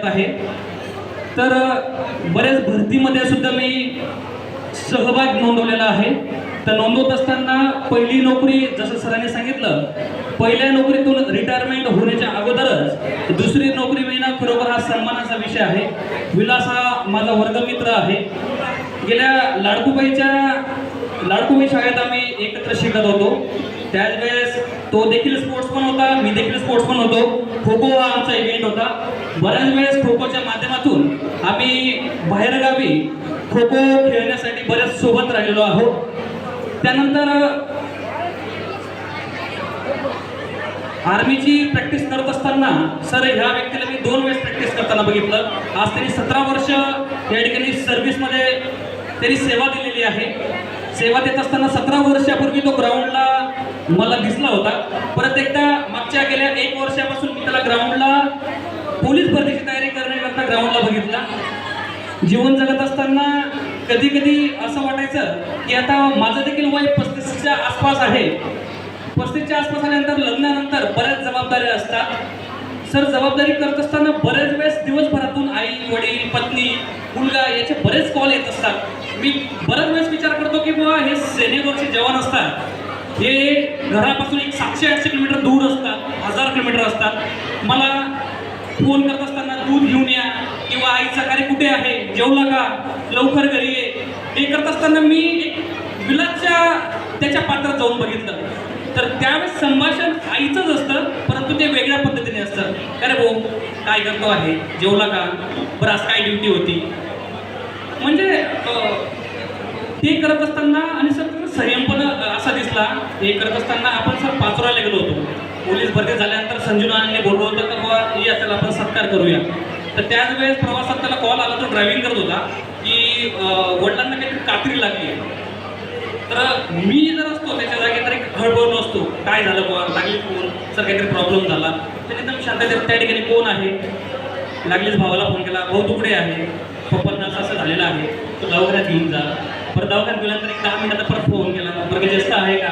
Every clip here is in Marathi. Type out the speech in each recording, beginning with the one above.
आहे. तर बऱ्याच भरतीमध्ये सुद्धा मी सहभाग नोंदवलेला आहे. तर नोंदवत असताना पहिली नोकरी, जसं सरांनी सांगितलं, पहिल्या नोकरीतून रिटायरमेंट होण्याच्या अगोदरच दुसरी नोकरी मिळणं खरोखर हा सन्मानाचा विषय आहे. विलास हा माझा वर्गमित्र आहे. गेल्या लाडकुबाई शाळेत आम्ही एकत्र शिकत होतो. त्याच वेळेस तो देखील स्पोर्ट्समन होता, मी देखील स्पोर्ट्समन होतो. खो खो हा आमचा इव्हेंट होता. बऱ्याच वेळेस खो खोच्या माध्यमातून आम्ही बाहेरगावी खो खो खेळण्यासाठी बरेच सोबत राहिलेलो आहोत. त्यानंतर आर्मीची प्रॅक्टिस करत असताना सर ह्या व्यक्तीला मी 2 वेळेस प्रॅक्टिस करताना बघितलं. आज त्यांनी 17 वर्ष या ठिकाणी सर्व्हिसमध्ये त्यांनी सेवा दिलेली आहे. सेवा देत असताना 17 वर्षापूर्वी तो ग्राउंडला मला दिसला होता. परत एकदा मागच्या गेल्या 1 वर्षापासून मी त्याला ग्राउंडला पोलीस भरतीची तयारी करण्याकरता ग्राउंडला बघितला. जीवन जगत असताना कधी कधी असं वाटायचं की आता माझं देखील वय 35च्या आसपास आहे. 35च्या आसपास आल्यानंतर लग्नानंतर बऱ्याच जबाबदाऱ्या असतात. सर जबाबदारी करत असताना बरेच वेळेस दिवसभरातून आई वडील पत्नी मुलगा याचे बरेच कॉल येत असतात. मी बऱ्याच वेळेस विचार करतो की बाबा हे सेनेवरचे जवान असतात, हे घरापासून एक 700-800 किलोमीटर दूर असतात, 1000 किलोमीटर असतात. मला फोन करत असताना दूध घेऊन या किंवा आईचा कार्य कुठे आहे, जेवला का, लवकर घरी ये, हे करत असताना मी एक विलासच्या त्याच्या पात्रात जाऊन बघितलं. तर त्यावेळेस संभाषण आईचंच असतं, परंतु ते वेगळ्या पद्धतीने असतं. अरे भाऊ काय करतो आहे, जेवला का, बरं आज काय ड्युटी होती. म्हणजे ते करत असताना आणि सर संयम पण असा दिसला. हे करत असताना आपण सर पाचोऱ्याला गेलो होतो. पोलीस भरती झाल्यानंतर संजू नानांनी बोलवलं होतं की बाबा या त्याला आपण सत्कार करूया. तर त्याच वेळेस प्रवासात त्याला कॉल आला, तो ड्रायव्हिंग करत होता की वडिलांना काहीतरी कात्री लागली. तर मी जर असतो त्याच्या जागी तर एक हळबळलो असतो, काय झालं बुवा, लागली फोन, सर काहीतरी प्रॉब्लेम झाला. तर एकदम शांततेत त्या ठिकाणी कोण आहे, लागलीच भावाला फोन केला, भाऊ तू कुठे आहे, पप्पांना असं झालेलं आहे, तो दवाखान्यात घेऊन जा. परत दवाखान्यात गेल्यानंतर एक 10 मिनिटात परत फोन केला, बरं जास्त आहे का,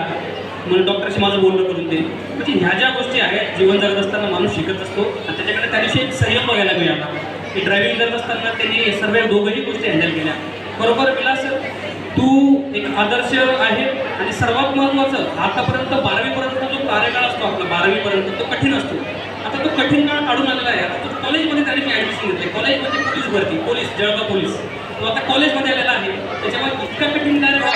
म्हणून डॉक्टरशी माझं बोलणं करून दे. म्हणजे ह्या ज्या गोष्टी आहेत, जीवन जगत असताना माणूस शिकत असतो. आणि त्याच्याकडे त्या दिवशी एक संयम बघायला मिळाला की ड्रायव्हिंग करत असताना त्यांनी सर्व दोघंही गोष्टी हँडल केल्या. बरोबर विलास, तू एक आदर्श आहे. आणि सर्वात महत्त्वाचं, आतापर्यंत 12वीपर्यंत जो कार्यकाळ असतो आपला, 12वीपर्यंत तो कठीण असतो. आता तो कठीण काळ काढून आलेला आहे. आता तो कॉलेजमध्ये त्याने मी ॲडमिशन घेतले. कॉलेजमध्ये पोलीस भरती, जळगाव पोलीस, तो आता कॉलेजमध्ये आलेला आहे. त्याच्यामुळे इतका कठीण कार्यकाळ